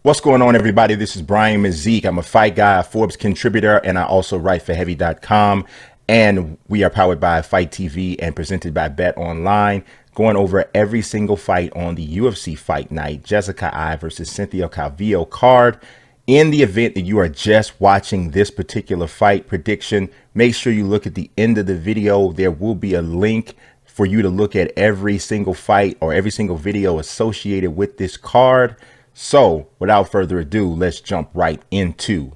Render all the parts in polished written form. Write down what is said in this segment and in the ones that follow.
What's going on, everybody? This is Brian Mazique. I'm a fight guy, a Forbes contributor, and I also write for Heavy.com. And we are powered by Fight TV and presented by Bet Online, going over every single fight on the UFC Fight Night, Jessica Eye versus Cynthia Calvillo card. In the event that you are just watching this particular fight prediction, make sure you look at the end of the video. There will be a link for you to look at every single fight or every single video associated with this card. So without further ado, let's jump right into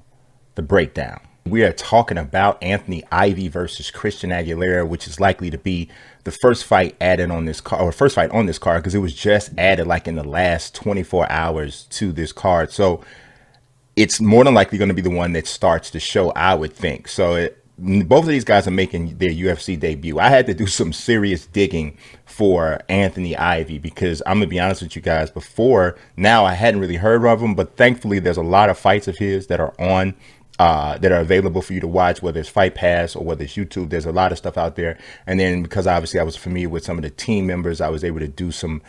the breakdown. We are talking about Anthony Ivey versus Christian Aguilera, which is likely to be the first fight added on this card, or first fight on this card, because it was just added like in the last 24 hours to this card. So it's more than likely going to be the one that starts the show, I would think. So both of these guys are making their UFC debut. I had to do some serious digging for Anthony Ivey because I'm going to be honest with you guys, before now I hadn't really heard of him, but thankfully there's a lot of fights of his that are on that are available for you to watch, whether it's Fight Pass or whether it's YouTube. There's a lot of stuff out there. And then because obviously I was familiar with some of the team members, I was able to do some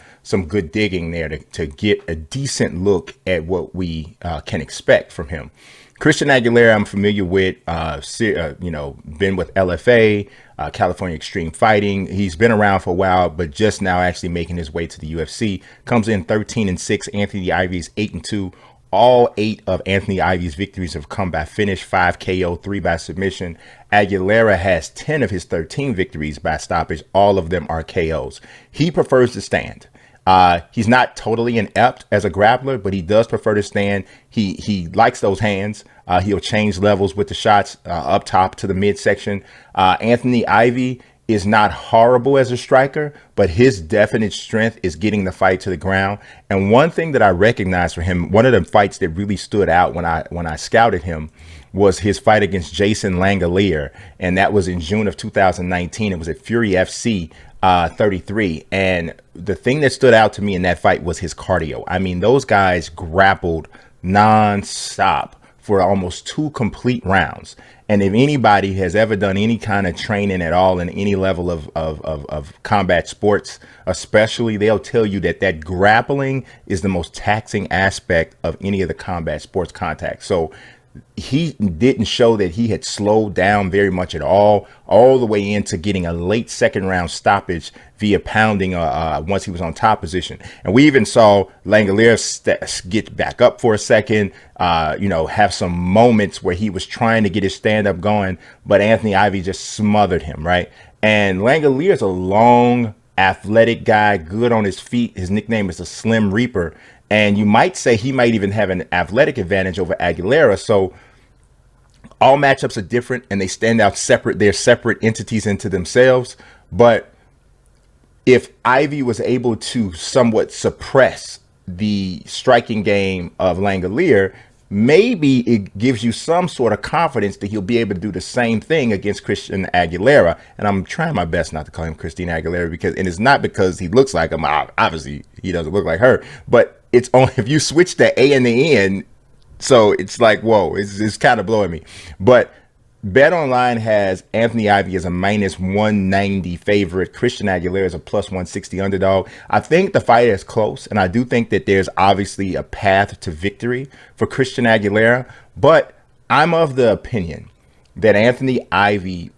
good digging there to get a decent look at what we can expect from him. Christian Aguilera, I'm familiar with, been with LFA, California Extreme Fighting. He's been around for a while, but just now actually making his way to the UFC. Comes in 13-6. Anthony Ivey's 8-2. All 8 of Anthony Ivey's victories have come by finish, 5 KO, 3 by submission. Aguilera has 10 of his 13 victories by stoppage. All of them are KOs. He prefers to stand. He's not totally inept as a grappler, but he does prefer to stand. He likes those hands. He'll change levels with the shots up top to the midsection. Anthony Ivey is not horrible as a striker, but his definite strength is getting the fight to the ground. And one thing that I recognize for him, one of the fights that really stood out when I scouted him, was his fight against Jason Langelier, and that was in June of 2019. It was at Fury FC 33. And the thing that stood out to me in that fight was his cardio. I mean, those guys grappled non-stop for almost 2 complete rounds. And if anybody has ever done any kind of training at all in any level of combat sports, especially, they'll tell you that grappling is the most taxing aspect of any of the combat sports contact. So he didn't show that he had slowed down very much at all the way into getting a late second round stoppage via pounding once he was on top position. And we even saw Langelier get back up for a second, have some moments where he was trying to get his stand up going, but Anthony Ivey just smothered him, right? And Langelier is a long, athletic guy, good on his feet. His nickname is the Slim Reaper. And you might say he might even have an athletic advantage over Aguilera. So all matchups are different and they stand out separate. They're separate entities into themselves. But if Ivey was able to somewhat suppress the striking game of Langelier, maybe it gives you some sort of confidence that he'll be able to do the same thing against Christian Aguilera. And I'm trying my best not to call him Christine Aguilera and it's not because he looks like him. Obviously, he doesn't look like her, but it's only if you switch the A and the N. So it's like, whoa, it's kind of blowing me. But Bet Online has Anthony Ivey as a -190 favorite. Christian Aguilera is a +160 underdog. I think the fight is close, and I do think that there's obviously a path to victory for Christian Aguilera. But I'm of the opinion that Anthony Ivey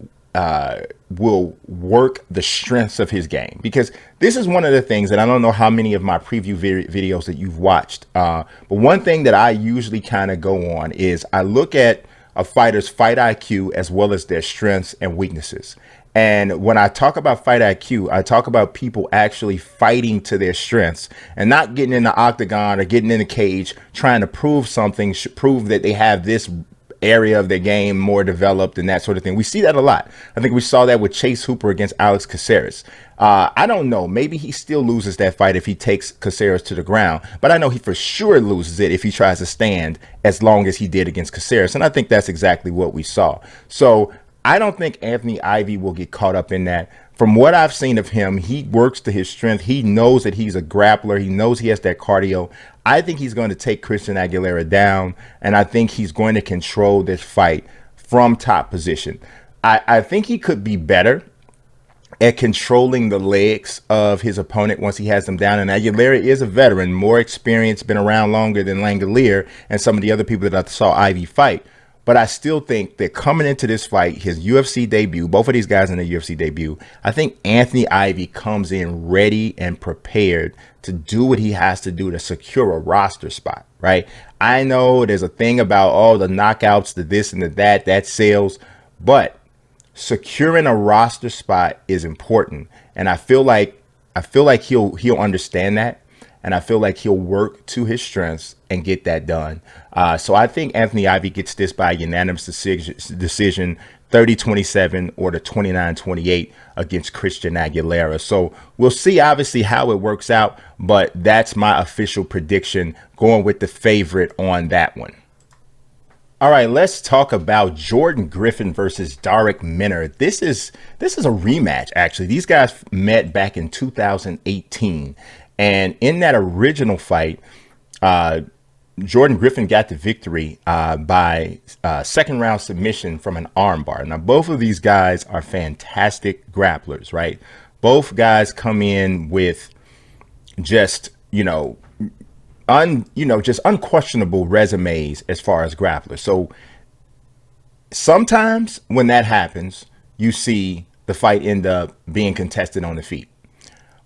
will work the strengths of his game, because this is one of the things that I don't know how many of my preview videos that you've watched. But one thing that I usually kind of go on is I look at a fighter's fight IQ as well as their strengths and weaknesses. And when I talk about fight IQ, I talk about people actually fighting to their strengths and not getting in the octagon or getting in the cage, trying to prove something, prove that they have this area of their game more developed and that sort of thing. We see that a lot. I think we saw that with Chase Hooper against Alex Caceres. I don't know. Maybe he still loses that fight if he takes Caceres to the ground, but I know he for sure loses it if he tries to stand as long as he did against Caceres. And I think that's exactly what we saw. So I don't think Anthony Ivey will get caught up in that. From what I've seen of him, he works to his strength. He knows that he's a grappler. He knows he has that cardio. I think he's going to take Christian Aguilera down, and I think he's going to control this fight from top position. I think he could be better at controlling the legs of his opponent once he has them down. And Aguilera is a veteran, more experienced, been around longer than Langolier and some of the other people that I saw Ivey fight. But I still think that coming into this fight, his UFC debut, both of these guys in the UFC debut, I think Anthony Ivey comes in ready and prepared to do what he has to do to secure a roster spot, right? I know there's a thing about, oh, the knockouts, the this and the that sells, but securing a roster spot is important. And I feel like he'll understand that. And I feel like he'll work to his strengths and get that done. So I think Anthony Ivey gets this by unanimous decision 30-27 or the 29-28 against Christian Aguilera. So we'll see, obviously, how it works out. But that's my official prediction, going with the favorite on that one. All right, let's talk about Jourdain Griffin versus Darrick Minard. This is a rematch, actually. These guys met back in 2018. And in that original fight, Jourdain Griffin got the victory by second round submission from an armbar. Now, both of these guys are fantastic grapplers, right? Both guys come in with just, just unquestionable resumes as far as grapplers. So sometimes when that happens, you see the fight end up being contested on the feet.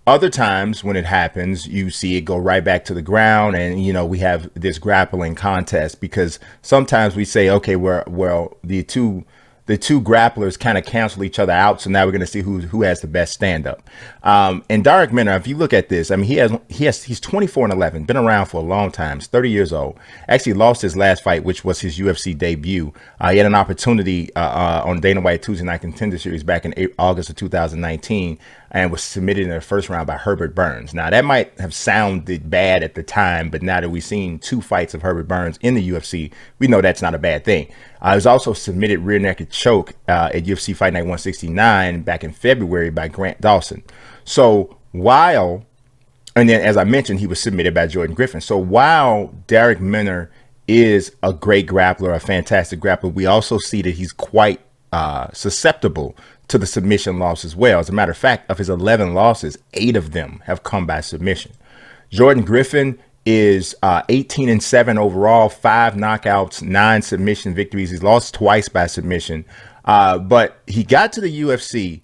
Other times when it happens, you see it go right back to the ground, and we have this grappling contest, because sometimes we say, okay, well the two grapplers kind of cancel each other out, so now we're going to see who has the best stand up. And Darrick Minard, if you look at this, I mean, he's 24-11, been around for a long time. He's 30 years old. Actually lost his last fight, which was his UFC debut. He had an opportunity on Dana White Tuesday Night Contender Series back in August of 2019, and was submitted in the first round by Herbert Burns. Now, that might have sounded bad at the time, but now that we've seen 2 fights of Herbert Burns in the UFC, we know that's not a bad thing. He was also submitted rear naked choke at UFC Fight Night 169 back in February by Grant Dawson. So and then, as I mentioned, he was submitted by Jourdain Griffin. So while Darrick Minard is a great grappler, a fantastic grappler, we also see that he's quite susceptible to the submission loss as well. As a matter of fact, of his 11 losses, 8 of them have come by submission. Jourdain Griffin is 18-7 overall, 5 knockouts, 9 submission victories. He's lost twice by submission, but he got to the UFC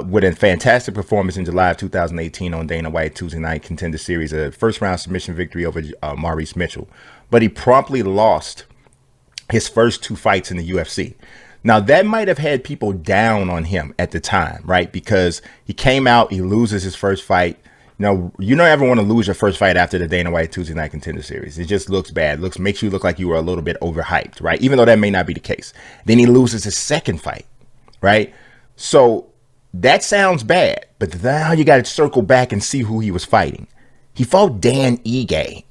with a fantastic performance in July of 2018 on Dana White Tuesday Night Contender Series, a first round submission victory over Maurice Mitchell. But he promptly lost his first 2 fights in the UFC. Now, that might have had people down on him at the time, right? Because he came out, he loses his first fight. Now, you don't ever want to lose your first fight after the Dana White Tuesday Night Contender Series. It just looks bad. Makes you look like you were a little bit overhyped, right? Even though that may not be the case. Then he loses his second fight, right? So that sounds bad, but now you got to circle back and see who he was fighting. He fought Dan Ige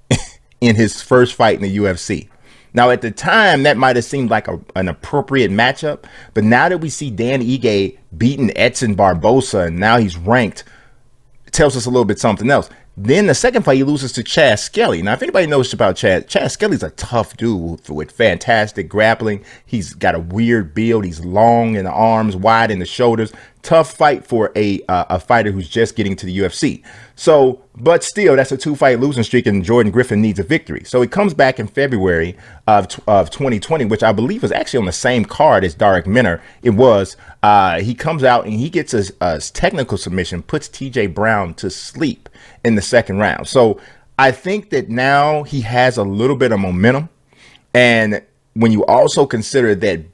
in his first fight in the UFC. Now, at the time, that might have seemed like an appropriate matchup, but now that we see Dan Ige beating Edson Barbosa, and now he's ranked, it tells us a little bit something else. Then the second fight, he loses to Chad Skelly. Now, if anybody knows about Chad Skelly's a tough dude with fantastic grappling. He's got a weird build. He's long in the arms, wide in the shoulders. Tough fight for a fighter who's just getting to the UFC. So, but still, that's a 2-fight losing streak, and Jourdain Griffin needs a victory. So he comes back in February of 2020, which I believe was actually on the same card as Darrick Minard. It was. He comes out and he gets a technical submission, puts TJ Brown to sleep in the second round. So I think that now he has a little bit of momentum. And when you also consider that,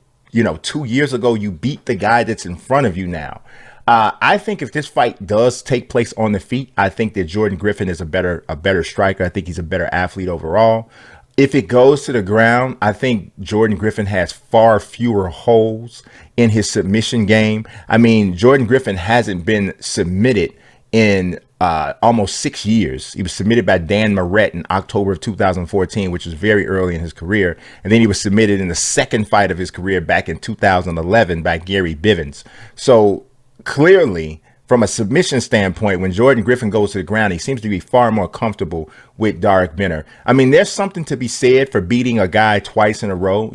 2 years ago, you beat the guy that's in front of you now. I think if this fight does take place on the feet, I think that Jourdain Griffin is a better striker. I think he's a better athlete overall. If it goes to the ground, I think Jourdain Griffin has far fewer holes in his submission game. I mean, Jourdain Griffin hasn't been submitted in almost 6 years. He was submitted by Dan Moret in October of 2014, which was very early in his career. And then he was submitted in the second fight of his career back in 2011 by Gary Bivens. So clearly, from a submission standpoint, when Jourdain Griffin goes to the ground, he seems to be far more comfortable with Darrick Minard. I mean, there's something to be said for beating a guy twice in a row,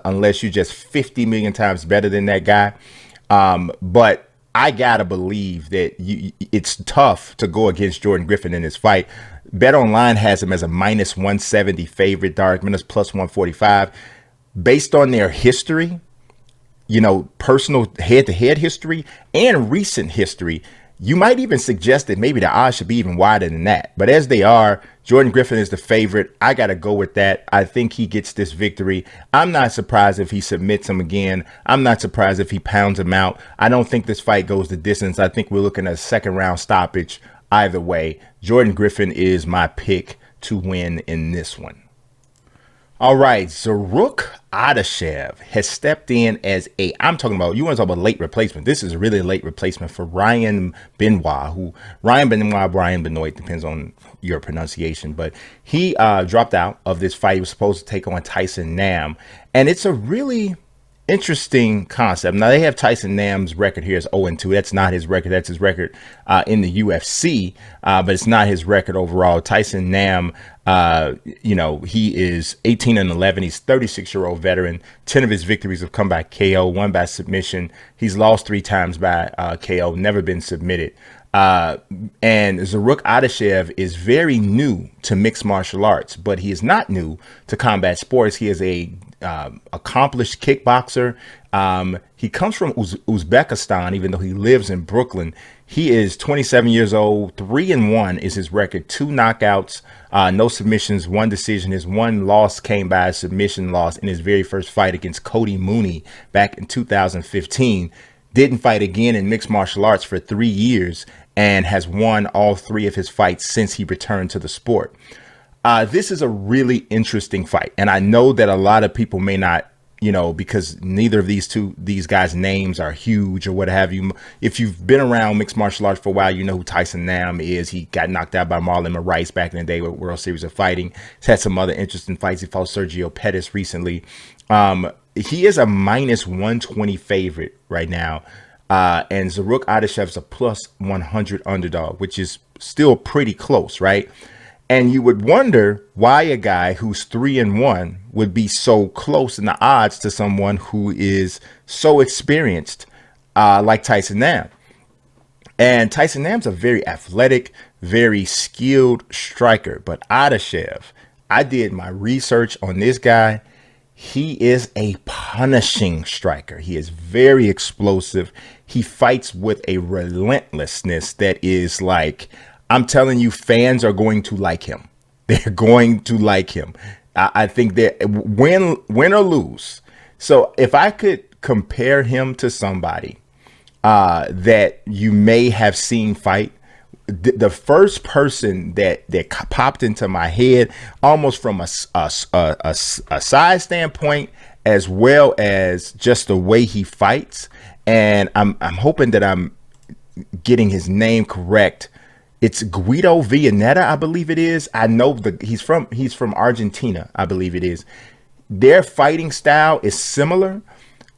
unless you're just 50 million times better than that guy. But I gotta believe that it's tough to go against Jordan Griffin in this fight. Bet Online has him as a minus 170 favorite. Dark Minutes plus 145. Based on their history, personal head-to-head history and recent history, you might even suggest that maybe the odds should be even wider than that. But as they are, Jordan Griffin is the favorite. I got to go with that. I think he gets this victory. I'm not surprised if he submits him again. I'm not surprised if he pounds him out. I don't think this fight goes the distance. I think we're looking at a second round stoppage either way. Jordan Griffin is my pick to win in this one. All right, Zarrukh Adashev has stepped in as I'm talking about, you want to talk about late replacement. This is a really late replacement for Ryan Benoit, Brian Benoit, depends on your pronunciation, but he dropped out of this fight. He was supposed to take on Tyson Nam, and it's a really interesting concept. Now, they have Tyson Nam's record here as 0-2. That's not his record. That's his record in the UFC, but it's not his record overall. Tyson Nam, he is 18-11. He's 36-year-old veteran. 10 of his victories have come by KO, one by submission. He's lost 3 times by KO, never been submitted. And Zarrukh Adashev is very new to mixed martial arts, but he is not new to combat sports. He is a accomplished kickboxer. He comes from Uzbekistan, even though he lives in Brooklyn. He is 27 years old. 3-1 is his record. 2 knockouts, no submissions, 1 decision. His 1 loss came by a submission loss in his very first fight against Cody Mooney back in 2015. Didn't fight again in mixed martial arts for 3 years and has won all 3 of his fights since he returned to the sport. This is a really interesting fight. And I know that a lot of people may not, because neither of these guys' names are huge or what have you. If you've been around mixed martial arts for a while, you know who Tyson Nam is. He got knocked out by Marlon Moraes back in the day with World Series of Fighting. He's had some other interesting fights. He fought Sergio Pettis recently. He is a minus 120 favorite right now. And Zarrukh Adashev is a plus 100 underdog, which is still pretty close, right? And you would wonder why a guy who's 3-1 would be so close in the odds to someone who is so experienced like Tyson Nam. And Tyson Nam's a very athletic, very skilled striker. But Adashev, I did my research on this guy. He is a punishing striker. He is very explosive. He fights with a relentlessness that is like, I'm telling you, fans are going to like him. They're going to like him. I think that win or lose. So if I could compare him to somebody that you may have seen fight, the first person that popped into my head, almost from a size standpoint, as well as just the way he fights, and I'm hoping that I'm getting his name correct. It's Guido Vianetta, I believe it is. I know he's from Argentina, I believe it is. Their fighting style is similar.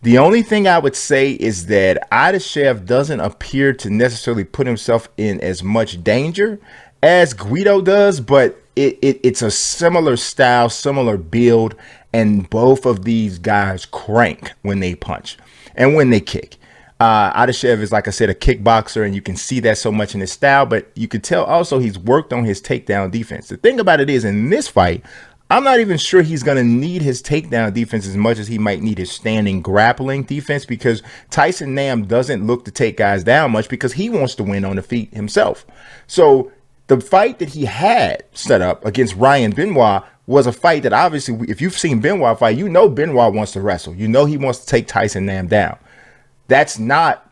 The only thing I would say is that Adashev doesn't appear to necessarily put himself in as much danger as Guido does, but it's a similar style, similar build, and both of these guys crank when they punch and when they kick. Adashev is, like I said, a kickboxer, and you can see that so much in his style, but you can tell also he's worked on his takedown defense. The thing about it is, in this fight, I'm not even sure he's going to need his takedown defense as much as he might need his standing grappling defense, because Tyson Nam doesn't look to take guys down much because he wants to win on the feet himself. So the fight that he had set up against Ryan Benoit was a fight that, obviously, if you've seen Benoit fight, you know Benoit wants to wrestle. You know he wants to take Tyson Nam down. That's not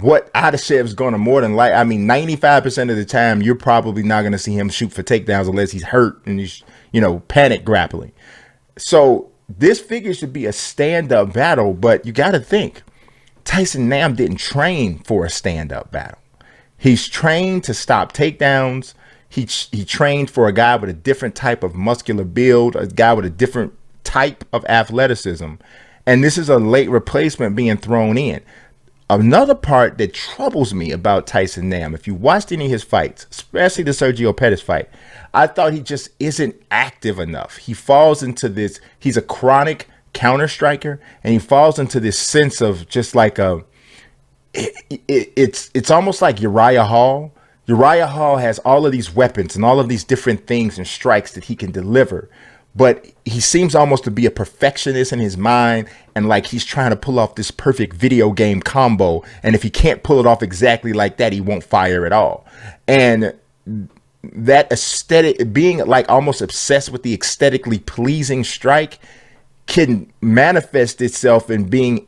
what Adashev is going to more than like. I mean, 95% of the time, you're probably not going to see him shoot for takedowns unless he's hurt and he's, panic grappling. So this figure should be a stand-up battle, but you got to think, Tyson Nam didn't train for a stand-up battle. He's trained to stop takedowns. He trained for a guy with a different type of muscular build, a guy with a different type of athleticism. And this is a late replacement being thrown in. Another part that troubles me about Tyson Nam, if you watched any of his fights, especially the Sergio Pettis fight, I thought he just isn't active enough. He falls into this, he's a chronic counter striker, and he falls into this sense of just like it's almost like Uriah Hall. Uriah Hall has all of these weapons and all of these different things and strikes that he can deliver, but he seems almost to be a perfectionist in his mind, and like he's trying to pull off this perfect video game combo, and if he can't pull it off exactly like that, he won't fire at all. And that aesthetic, being like almost obsessed with the aesthetically pleasing strike, can manifest itself in being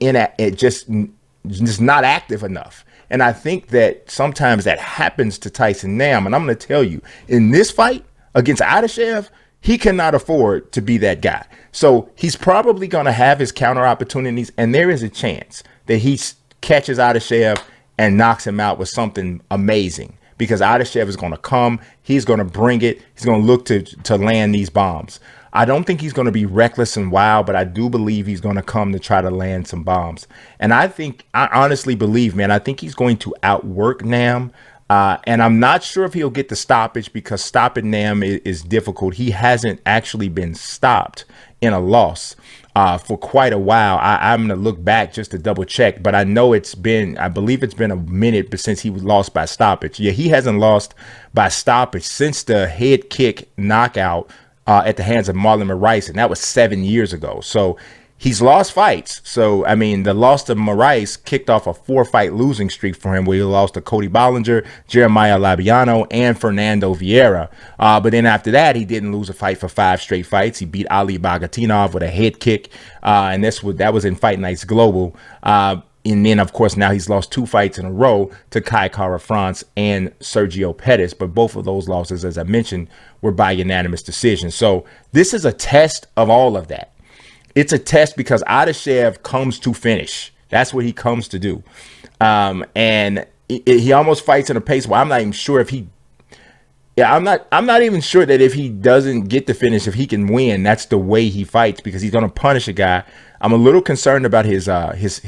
just not active enough. And I think that sometimes that happens to Tyson Nam. And I'm going to tell you, in this fight against Adeshev, he cannot afford to be that guy. So he's probably going to have his counter opportunities, and there is a chance that he catches Adeshev and knocks him out with something amazing, because Adeshev is going to come, he's going to bring it, he's going to look to land these bombs. I don't think he's going to be reckless and wild, but I do believe he's going to come to try to land some bombs. And I honestly believe, man, I think he's going to outwork Nam. And I'm not sure if he'll get the stoppage, because stopping Nam is difficult. He hasn't actually been stopped in a loss for quite a while. I'm going to look back just to double check, but I believe it's been a minute since he was lost by stoppage. Yeah, he hasn't lost by stoppage since the head kick knockout at the hands of Marlon Moraes, and that was 7 years ago. So he's lost fights. So, I mean, the loss to Moraes kicked off a 4-fight losing streak for him, where he lost to Cody Bollinger, Jeremiah Labiano, and Fernando Vieira. But then after that, he didn't lose a fight for 5 straight fights. He beat Ali Bagatinov with a head kick, and that was in Fight Nights Global. And then, of course, now he's lost 2 fights in a row to Kai Kara France and Sergio Pettis. But both of those losses, as I mentioned, were by unanimous decision. So this is a test of all of that. It's a test because Adeshev comes to finish. That's what he comes to do. And he almost fights in a pace where I'm not even sure if I'm not even sure that if he doesn't get the finish, if he can win. That's the way he fights, because he's going to punish a guy. I'm a little concerned about his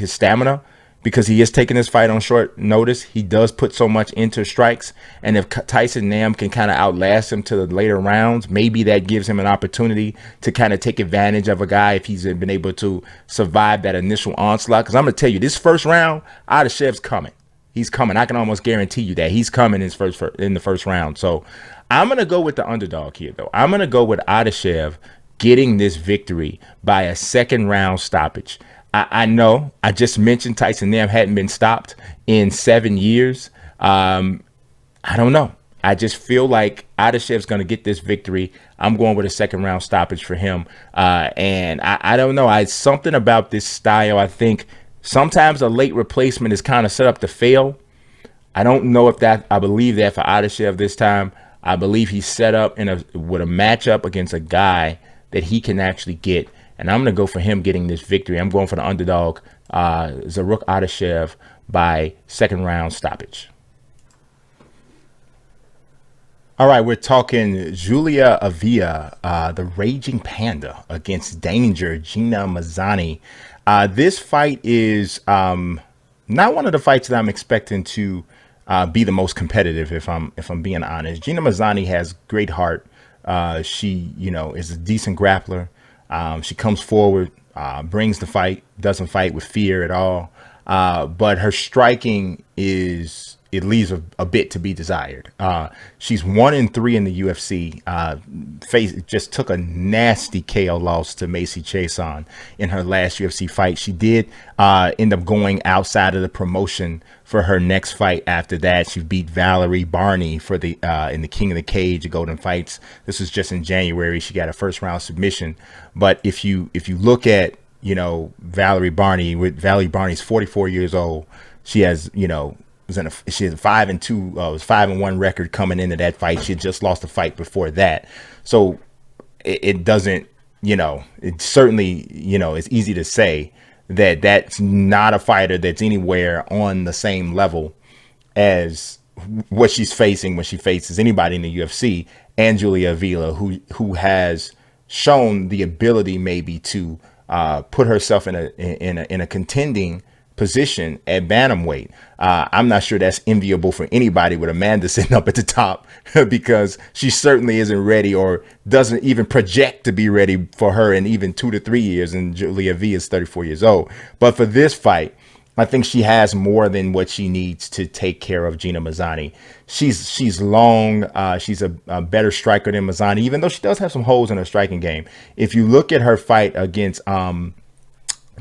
stamina, because he is taking this fight on short notice. He does put so much into strikes, and if Tyson Nam can kind of outlast him to the later rounds, maybe that gives him an opportunity to kind of take advantage of a guy if he's been able to survive that initial onslaught. Because I'm going to tell you, this first round, Adeshev's coming. He's coming. I can almost guarantee you that he's coming in the first round. So I'm going to go with the underdog here, though. I'm going to go with Adeshev getting this victory by a second round stoppage. I know I just mentioned Tyson Nam hadn't been stopped in 7 years. I don't know. I just feel like Adeshev's going to get this victory. I'm going with a second round stoppage for him. And I don't know. Something about this style, I think sometimes a late replacement is kind of set up to fail. I don't know if I believe that for Adeshev this time. I believe he's set up with a matchup against a guy that he can actually get. And I'm going to go for him getting this victory. I'm going for the underdog, Zarrukh Adeshev, by second round stoppage. All right, we're talking Julia Avila, the Raging Panda, against Danger, Gina Mazani. This fight is not one of the fights that I'm expecting to be the most competitive, if I'm being honest. Gina Mazani has great heart. She, is a decent grappler. She comes forward, brings the fight, doesn't fight with fear at all. But her striking leaves a bit to be desired. She's 1-3 in the UFC. Just took a nasty KO loss to Macy Chiasson in her last UFC fight. She did end up going outside of the promotion for her next fight. After that, she beat Valerie Barney for in the King of the Cage Golden Fights. This was just in January. She got a first round submission. But if you look at Valerie Barney, Valerie Barney's 44 years old. She has she had 5-2, 5-1 record coming into that fight. She had just lost a fight before that. So it doesn't, it certainly, it's easy to say that that's not a fighter that's anywhere on the same level as what she's facing when she faces anybody in the UFC, and Julia Avila, who has shown the ability maybe to put herself in a contending position at bantamweight. I'm not sure that's enviable for anybody with Amanda sitting up at the top, because she certainly isn't ready, or doesn't even project to be ready for her in even 2 to 3 years. And Julia V is 34 years old. But for this fight, I think she has more than what she needs to take care of Gina Mazani. She's long. She's a better striker than Mazani, even though she does have some holes in her striking game. If you look at her fight against Pani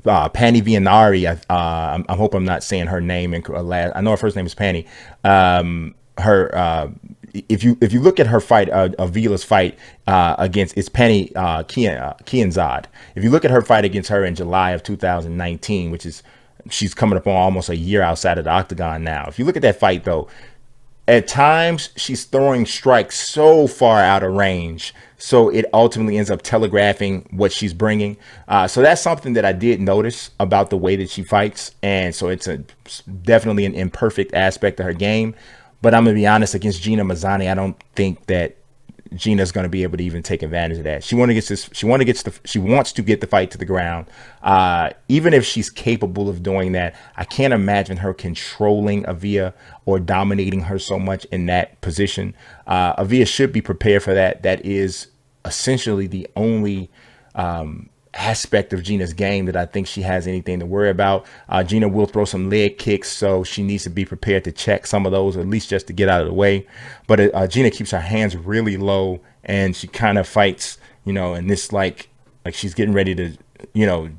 Vianari, I hope I'm not saying her name in last. I know her first name is Pani. If you look at her fight, Avila's fight against, it's Pani Kianzad. If you look at her fight against her in July of 2019, which is, she's coming up on almost a year outside of the octagon now. If you look at that fight, though, at times she's throwing strikes so far out of range, so it ultimately ends up telegraphing what she's bringing. So that's something that I did notice about the way that she fights, and so it's definitely an imperfect aspect of her game. But I'm gonna be honest, against Gina Mazani, I don't think that Gina's going to be able to even take advantage of that. She wants to get the fight to the ground. Even if she's capable of doing that, I can't imagine her controlling Avila or dominating her so much in that position. Avila should be prepared for that. That is essentially the only aspect of Gina's game that I think she has anything to worry about. Gina will throw some leg kicks, so she needs to be prepared to check some of those, or at least just to get out of the way. But Gina keeps her hands really low, and she kind of fights, in this like she's getting ready to,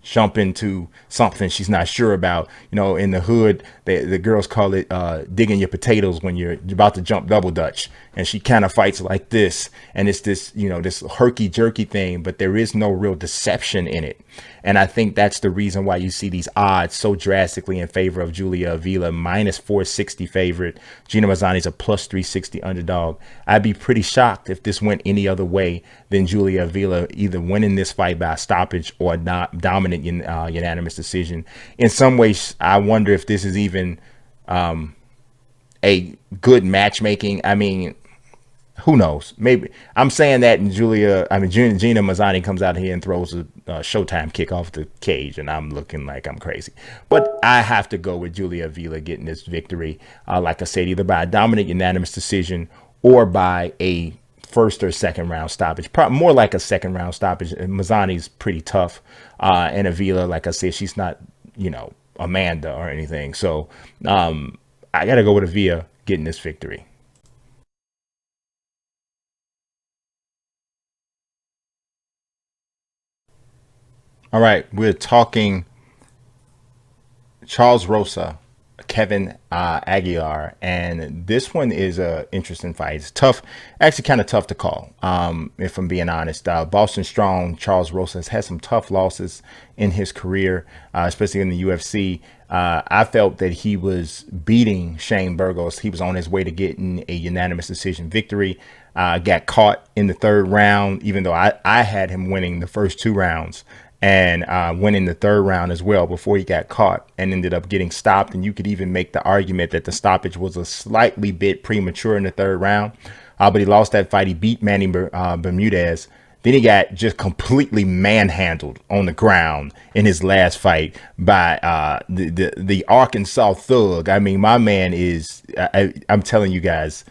jump into something she's not sure about. In the hood, the girls call it digging your potatoes when you're about to jump double dutch. And she kind of fights like this. And it's this, this herky jerky thing, but there is no real deception in it. And I think that's the reason why you see these odds so drastically in favor of Julia Avila, minus 460 favorite. Gina Mazani's a plus 360 underdog. I'd be pretty shocked if this went any other way than Julia Avila either winning this fight by a stoppage or not dominant unanimous decision. In some ways, I wonder if this is even a good matchmaking. I mean, who knows? Maybe I'm saying that, and Gina Mazani comes out here and throws a Showtime kick off the cage, and I'm looking like I'm crazy. But I have to go with Julia Avila getting this victory. Like I said, either by a dominant unanimous decision or by a first or second round stoppage. Probably more like a second round stoppage. Mazani's pretty tough, and Avila, like I said, she's not, Amanda or anything. So I got to go with Avila getting this victory. All right, we're talking Charles Rosa, Kevin Aguilera, and this one is a interesting fight. It's tough, actually kind of tough to call, if I'm being honest. Boston Strong Charles Rosa has had some tough losses in his career, especially in the UFC. I felt that he was beating Shane Burgos. He was on his way to getting a unanimous decision victory. Got caught in the third round, even though I had him winning the first two rounds, and winning the third round as well before he got caught, and ended up getting stopped. And you could even make the argument that the stoppage was a slightly bit premature in the third round, but he lost that fight. He beat Manny Bermudez. Then he got just completely manhandled on the ground in his last fight by the Arkansas Thug. I mean, my man is, I'm telling you guys,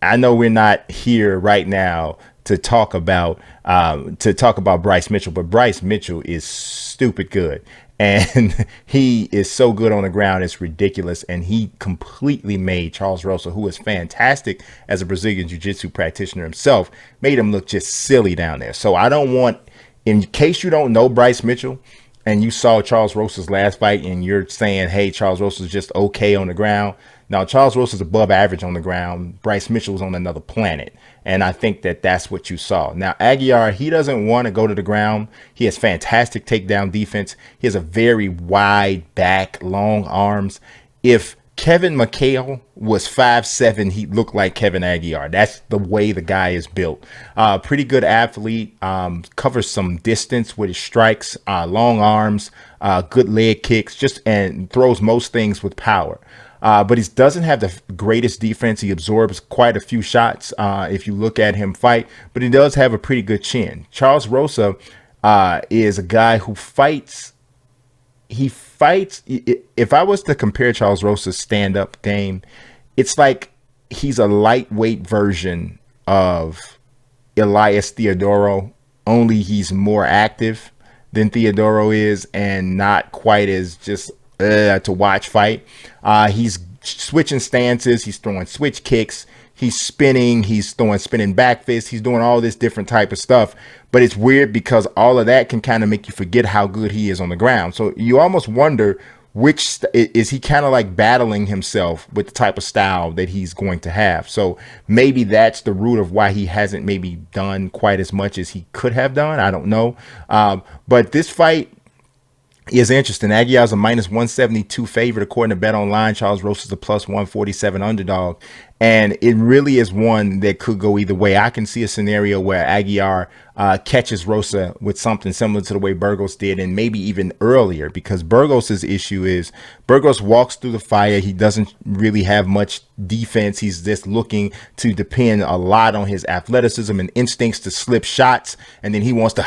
I know we're not here right now to talk about Bryce Mitchell, but Bryce Mitchell is stupid good, and he is so good on the ground, it's ridiculous. And he completely made Charles Rosa, who is fantastic as a Brazilian jiu-jitsu practitioner himself, made him look just silly down there. So I don't want, in case you don't know Bryce Mitchell and you saw Charles Rosa's last fight and you're saying, hey, Charles Rosa's just okay on the ground. Now, Charles Rosa's above average on the ground. Bryce Mitchell's on another planet. And I think that that's what you saw. Now, Aguilera, he doesn't want to go to the ground. He has fantastic takedown defense. He has a very wide back, long arms. If Kevin McHale was 5'7", he'd look like Kevin Aguilera. That's the way the guy is built. Pretty good athlete. Covers some distance with his strikes, long arms, good leg kicks, and throws most things with power. But he doesn't have the greatest defense. He absorbs quite a few shots if you look at him fight, but he does have a pretty good chin. Charles Rosa is a guy who fights. He fights. If I was to compare Charles Rosa's stand-up game, it's like he's a lightweight version of Elias Theodoro, only he's more active than Theodoro is, and not quite as just to watch fight. He's switching stances. He's throwing switch kicks. He's spinning. He's throwing spinning back fists. He's doing all this different type of stuff. But it's weird because all of that can kind of make you forget how good he is on the ground. So you almost wonder, which is he kind of like battling himself with the type of style that he's going to have. So maybe that's the root of why he hasn't maybe done quite as much as he could have done. I don't know. But this fight is interesting. Aguilar's a -172 favorite according to Bet Online. Charles Rosa's a +147 underdog. And it really is one that could go either way. I can see a scenario where Aguilar catches Rosa with something similar to the way Burgos did, and maybe even earlier, because Burgos's issue is Burgos walks through the fire. He doesn't really have much defense. He's just looking to depend a lot on his athleticism and instincts to slip shots. And then he wants to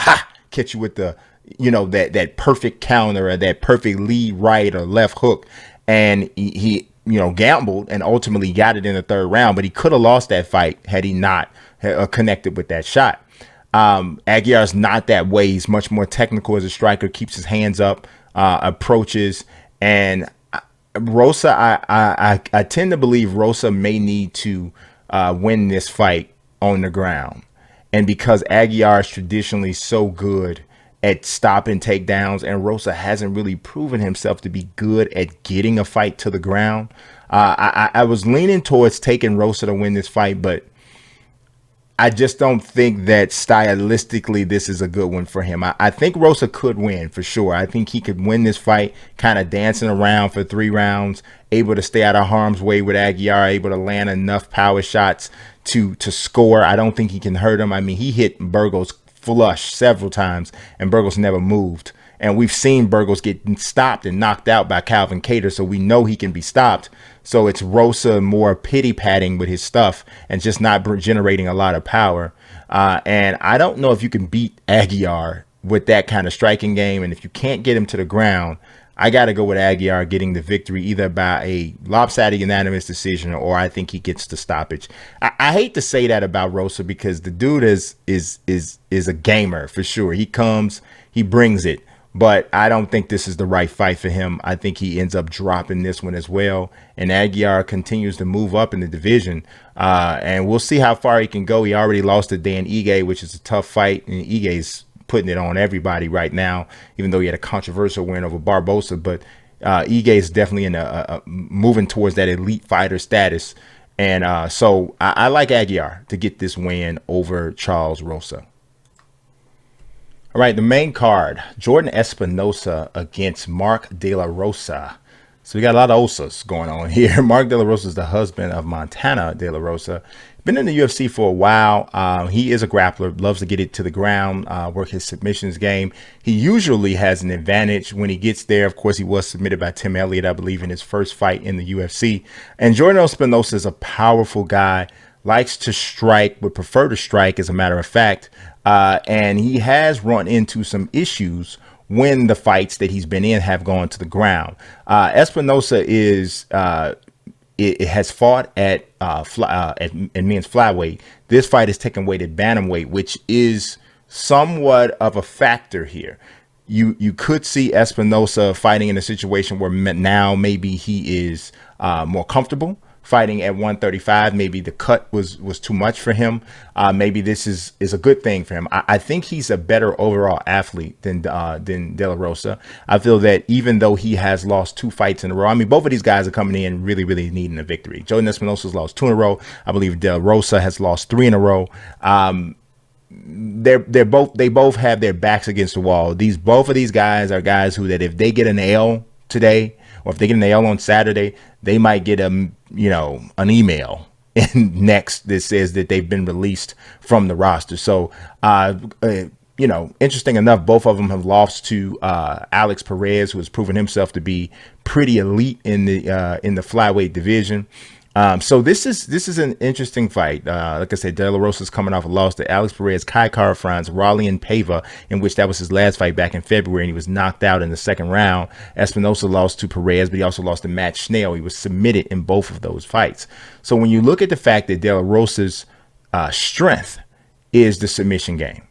catch you with the, that perfect counter or that perfect lead right or left hook. And he gambled and ultimately got it in the third round, but he could have lost that fight had he not connected with that shot. Aguilar's not that way. He's much more technical as a striker, keeps his hands up, approaches. And Rosa, I tend to believe Rosa may need to win this fight on the ground. And because Aguilar is traditionally so good at stopping takedowns, and Rosa hasn't really proven himself to be good at getting a fight to the ground, I was leaning towards taking Rosa to win this fight, but I just don't think that stylistically this is a good one for him. I think Rosa could win for sure. I think he could win this fight kind of dancing around for 3 rounds, able to stay out of harm's way with Aguilar, able to land enough power shots to score. I don't think he can hurt him. I mean, he hit Burgos flush several times and Burgos never moved. And we've seen Burgos get stopped and knocked out by Calvin Kattar, so we know he can be stopped. So it's Rosa more pity-patting with his stuff and just not generating a lot of power. And I don't know if you can beat Aguilar with that kind of striking game. And if you can't get him to the ground, I got to go with Aguilar getting the victory either by a lopsided unanimous decision or I think he gets the stoppage. I hate to say that about Rosa because the dude is a gamer for sure. He comes, he brings it. But I don't think this is the right fight for him. I think he ends up dropping this one as well. And Aguilar continues to move up in the division. And we'll see how far he can go. He already lost to Dan Ige, which is a tough fight. And Ige's putting it on everybody right now, even though he had a controversial win over Barbosa. But Ige is definitely in moving towards that elite fighter status. And so I like Aguilar to get this win over Charles Rosa. All right, the main card, Jourdain Espinosa against Mark De La Rosa. So we got a lot of Osas going on here. Mark De La Rosa is the husband of Montana De La Rosa. Been in the UFC for a while. He is a grappler, loves to get it to the ground, work his submissions game. He usually has an advantage when he gets there. Of course, he was submitted by Tim Elliott, I believe, in his first fight in the UFC. And Jourdain Espinosa is a powerful guy, likes to strike, would prefer to strike, as a matter of fact. And he has run into some issues when the fights that he's been in have gone to the ground. Espinosa has fought at men's flyweight. This fight is taking weight at bantamweight, which is somewhat of a factor here. You could see Espinosa fighting in a situation where now maybe he is more comfortable fighting at 135. Maybe the cut was too much for him. Maybe this is a good thing for him. I think he's a better overall athlete than De La Rosa. I feel that even though he has lost 2 fights in a row, I mean, both of these guys are coming in really, really needing a victory. Jourdain Espinosa's lost 2 in a row. I believe De La Rosa has lost 3 in a row. They both have their backs against the wall. Both of these guys are guys who, that if they get an L today, or if they get an L on Saturday, they might get an email next that says that they've been released from the roster. So, interesting enough, both of them have lost to Alex Perez, who has proven himself to be pretty elite in the flyweight division. So this is an interesting fight. Like I said, De La Rosa's coming off a loss to Alex Perez, Kai Kara-France, Raulian Paiva, in which that was his last fight back in February, and he was knocked out in the second round. Espinosa lost to Perez, but he also lost to Matt Schnell. He was submitted in both of those fights. So when you look at the fact that De La Rosa's strength is the submission game,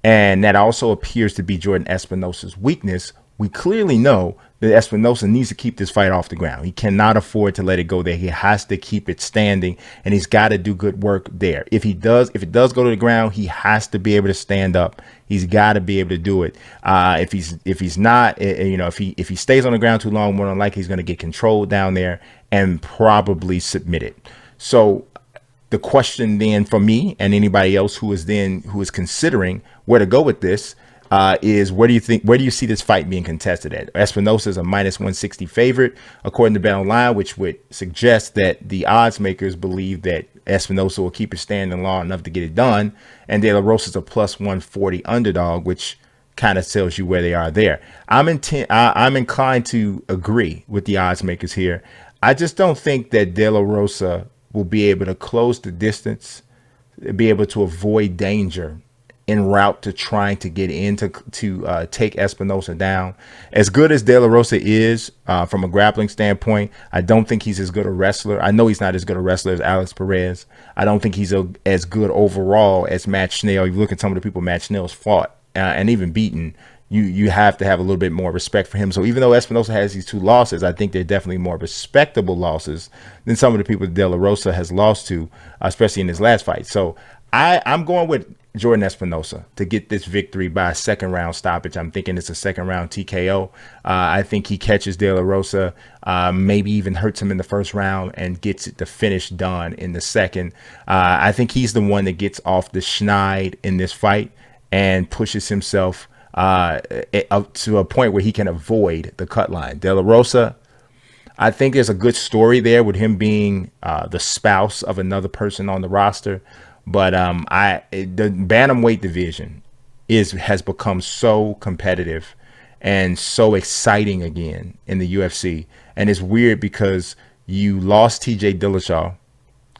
and that also appears to be Jourdain Espinosa's weakness, we clearly know that Espinosa needs to keep this fight off the ground. He cannot afford to let it go there. He has to keep it standing, and he's got to do good work there. If it does go to the ground, he has to be able to stand up. He's got to be able to do it. If he's not, if he stays on the ground too long, more than likely he's going to get controlled down there and probably submit it. So the question then for me and anybody else who is considering where to go with this is where do you see this fight being contested at? Espinosa is a -160 favorite, according to Bet Online, which would suggest that the odds makers believe that Espinosa will keep it standing long enough to get it done. And De La Rosa is a +140 underdog, which kind of tells you where they are there. I'm inclined to agree with the odds makers here. I just don't think that De La Rosa will be able to close the distance, be able to avoid danger en route to trying to get in to take Espinosa down. As good as De La Rosa is from a grappling standpoint, I don't think he's as good a wrestler. I know he's not as good a wrestler as Alex Perez. I don't think he's as good overall as Matt Schnell. You look at some of the people Matt Schnell's fought and even beaten, you have to have a little bit more respect for him. So even though Espinosa has these 2 losses, I think they're definitely more respectable losses than some of the people De La Rosa has lost to, especially in his last fight. So I'm going with Jourdain Espinosa to get this victory by a 2nd round stoppage. I'm thinking it's a 2nd round TKO. I think he catches De La Rosa, maybe even hurts him in the 1st round and gets the finish done in the 2nd. I think he's the one that gets off the schneid in this fight and pushes himself up to a point where he can avoid the cut line. De La Rosa, I think there's a good story there with him being the spouse of another person on the roster. But the bantamweight division has become so competitive and so exciting again in the UFC. And it's weird because you lost TJ Dillashaw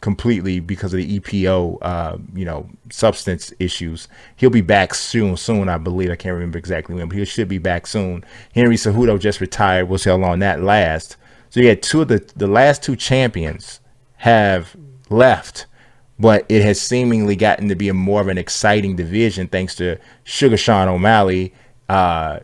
completely because of the EPO, substance issues. He'll be back soon, I believe. I can't remember exactly when, but he should be back soon. Henry Cejudo just retired. We'll see how long that lasts. So you had two of the last 2 champions have left, but it has seemingly gotten to be more of an exciting division thanks to Sugar Sean O'Malley, and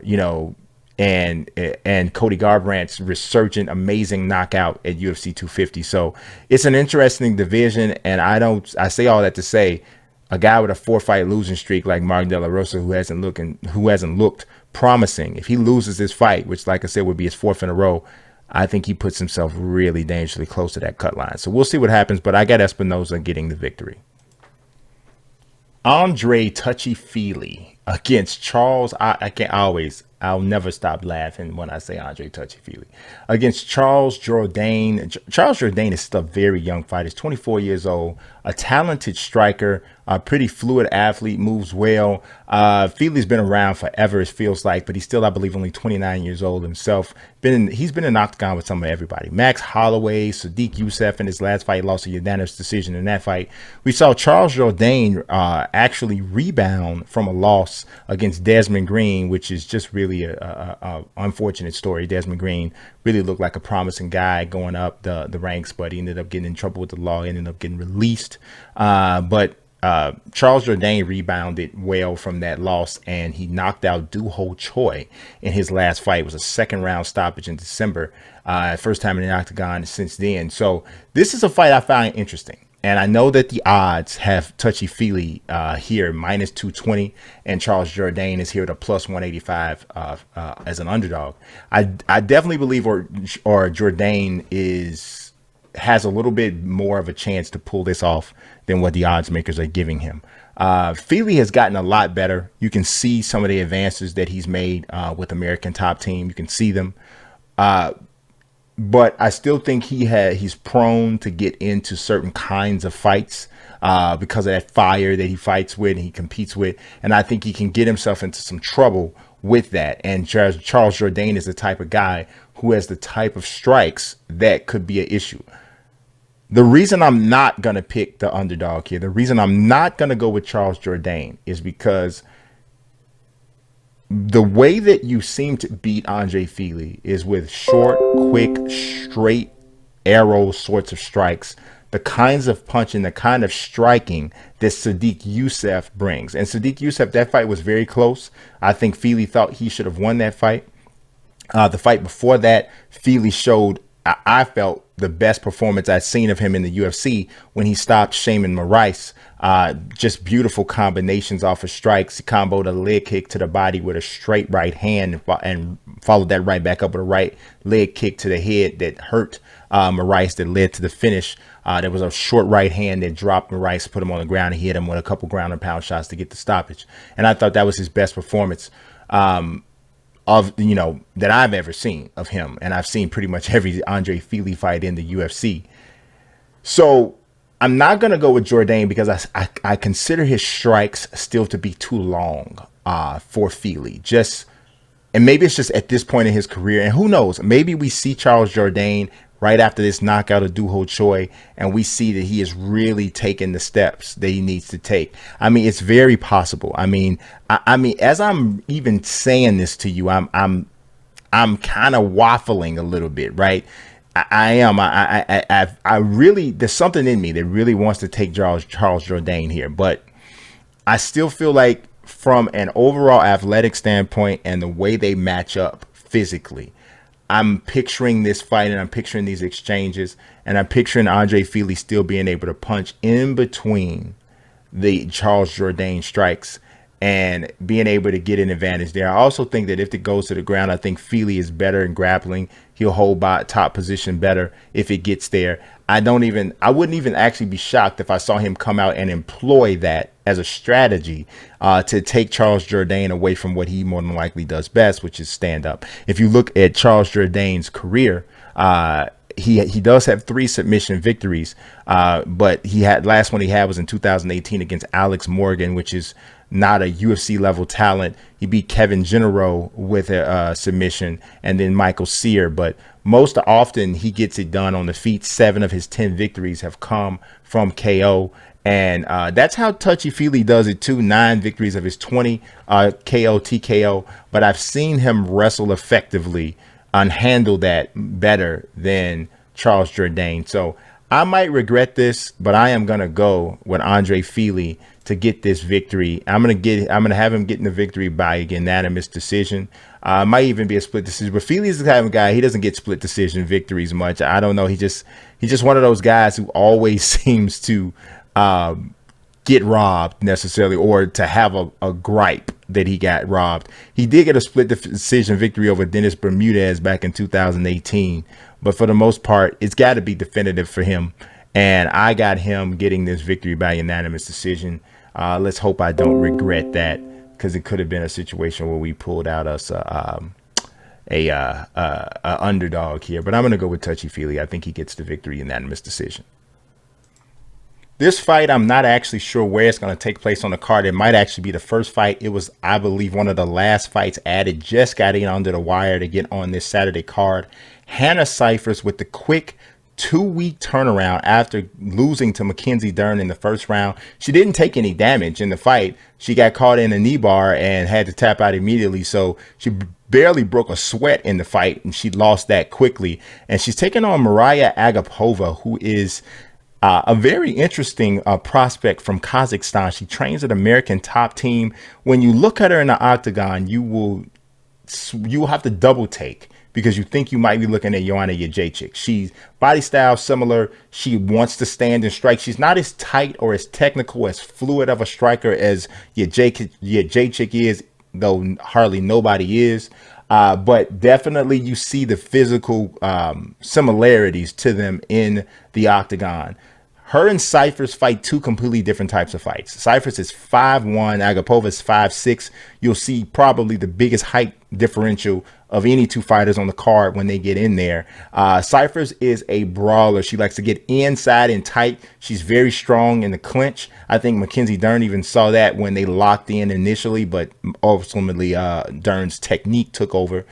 Cody Garbrandt's resurgent, amazing knockout at UFC 250. So it's an interesting division, and I say all that to say, a guy with a 4-fight losing streak like Marvin De La Rosa, who hasn't looked promising, if he loses this fight, which, like I said, would be his 4th in a row, I think he puts himself really dangerously close to that cut line. So we'll see what happens, but I got Espinosa getting the victory. Andrei Touchy-Feely against Charles. I'll never stop laughing when I say Andrei Touchy-Feely against Charles Jourdain. Charles Jourdain is still a very young fighter. He's 24 years old, a talented striker, a pretty fluid athlete, moves well. Feely's been around forever, it feels like, but he's still, I believe, only 29 years old himself. He's been in octagon with some of everybody. Max Holloway, Sadiq Youssef in his last fight lost a unanimous decision in that fight. We saw Charles Jourdain actually rebound from a loss against Desmond Green, which is just really a unfortunate story. Desmond Green really looked like a promising guy going up the ranks, but he ended up getting in trouble with the law, ended up getting released. But Charles Jourdain rebounded well from that loss, and he knocked out Do Ho Choi in his last fight. It was a 2nd round stoppage in December. First time in the octagon since then. So this is a fight I find interesting. And I know that the odds have Touchy-Feely here -220, and Charles Jourdain is here at a +185 as an underdog. I definitely believe or Jourdain has a little bit more of a chance to pull this off than what the odds makers are giving him. Feely has gotten a lot better. You can see some of the advances that he's made with American Top Team. You can see them. But I still think he's prone to get into certain kinds of fights because of that fire that he fights with and he competes with. And I think he can get himself into some trouble with that. And Charles Jourdain is the type of guy who has the type of strikes that could be an issue. The reason I'm not going to pick the underdog here, the reason I'm not going to go with Charles Jourdain is because the way that you seem to beat Andrei Feely is with short, quick, straight arrow sorts of strikes, the kinds of punching, the kind of striking that Sadiq Youssef brings. And Sadiq Youssef, that fight was very close. I think Feely thought he should have won that fight. The fight before that, Feely showed, I felt, the best performance I'd seen of him in the UFC when he stopped Shaman Moraes. Just beautiful combinations off of strikes. He comboed a leg kick to the body with a straight right hand and followed that right back up with a right leg kick to the head that hurt Moraes, that led to the finish. There was a short right hand that dropped Moraes, put him on the ground, and hit him with a couple ground and pound shots to get the stoppage. And I thought that was his best performance that I've ever seen of him. And I've seen pretty much every Andrei Feely fight in the UFC. So I'm not going to go with Jourdain because I consider his strikes still to be too long for Feely. And maybe it's just at this point in his career. And who knows, maybe we see Charles Jourdain right after this knockout of Doo Ho Choi, and we see that he is really taking the steps that he needs to take. I mean, it's very possible. I mean, as I'm even saying this to you, I'm kind of waffling a little bit, right? I really, there's something in me that really wants to take Charles Jourdain here, but I still feel like from an overall athletic standpoint and the way they match up physically, I'm picturing this fight and I'm picturing these exchanges, and I'm picturing Andrei Feely still being able to punch in between the Charles Jourdain strikes and being able to get an advantage there. I also think that if it goes to the ground, I think Feely is better in grappling. He'll hold by top position better if it gets there. I wouldn't even actually be shocked if I saw him come out and employ that as a strategy to take Charles Jourdain away from what he more than likely does best, which is stand up. If you look at Charles Jourdain's career, he does have 3 submission victories, but last one he had was in 2018 against Alex Morgan, which is not a UFC level talent. He beat Kevin Gennaro with a submission, and then Michael Sear. But most often he gets it done on the feet. 7 of his 10 victories have come from KO. And that's how Touchy-Feely does it too. 9 victories of his 20 KO, TKO. But I've seen him wrestle effectively and handle that better than Charles Jourdain. So I might regret this, but I am going to go with Andrei Feely to get this victory. I'm gonna have him getting the victory by a unanimous decision. Might even be a split decision. But Feely's the type of guy, he doesn't get split decision victories much. I don't know. He's just one of those guys who always seems to get robbed necessarily, or to have a gripe that he got robbed. He did get a split decision victory over Dennis Bermudez back in 2018, but for the most part, it's got to be definitive for him. And I got him getting this victory by unanimous decision. Let's hope I don't regret that, because it could have been a situation where we pulled out us a underdog here. But I'm going to go with Touchy-Feely. I think he gets the victory unanimous decision. This fight, I'm not actually sure where it's going to take place on the card. It might actually be the first fight. It was, I believe, one of the last fights added. Just got in under the wire to get on this Saturday card. Hanna Cyphers with the quick 2-week turnaround after losing to Mackenzie Dern in the first round. She didn't take any damage in the fight. She got caught in a knee bar and had to tap out immediately. So she barely broke a sweat in the fight, and she lost that quickly. And she's taking on Mariah Aghaova, who is a very interesting prospect from Kazakhstan. She trains at American Top Team. When you look at her in the octagon, you will have to double take, because you think you might be looking at Joanna Jędrzejczyk. She's body style similar. She wants to stand and strike. She's not as tight or as technical, as fluid of a striker as Jędrzejczyk is, though hardly nobody is. But definitely you see the physical similarities to them in the octagon. Her and Cyphers fight 2 completely different types of fights. Cyphers is 5'1", Aghaova is 5'6". You'll see probably the biggest height differential of any 2 fighters on the card when they get in there. Cyphers is a brawler. She likes to get inside and tight. She's very strong in the clinch. I think Mackenzie Dern even saw that when they locked in initially, but ultimately Dern's technique took over.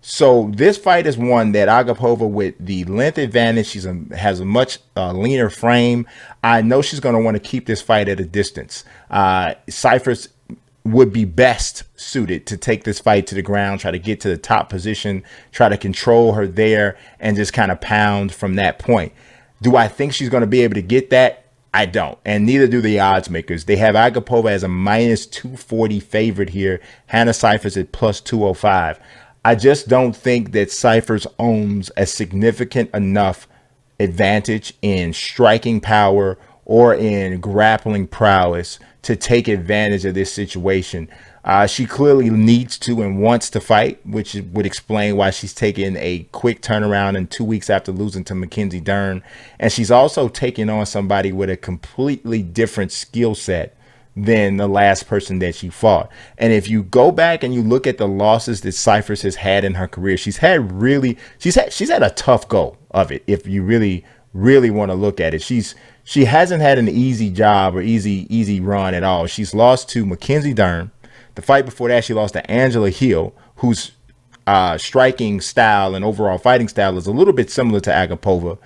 So this fight is one that Aghaova, with the length advantage, has a much leaner frame. I know she's going to want to keep this fight at a distance. Cyphers would be best suited to take this fight to the ground, try to get to the top position, try to control her there, and just kind of pound from that point. Do I think she's going to be able to get that? I don't, and neither do the odds makers. They have Aghaova as a -240 favorite here. Hanna Cyphers at +205. I just don't think that Cyphers owns a significant enough advantage in striking power or in grappling prowess to take advantage of this situation. She clearly needs to and wants to fight, which would explain why she's taking a quick turnaround in 2 weeks after losing to Mackenzie Dern. And she's also taking on somebody with a completely different skill set than the last person that she fought. And if you go back and you look at the losses that Cyphers has had in her career, she's had a tough go of it. If you really want to look at it, she hasn't had an easy job or easy run at all. She's lost to Mackenzie Dern. The fight before that, she lost to Angela Hill, whose striking style and overall fighting style is a little bit similar to Aghaova.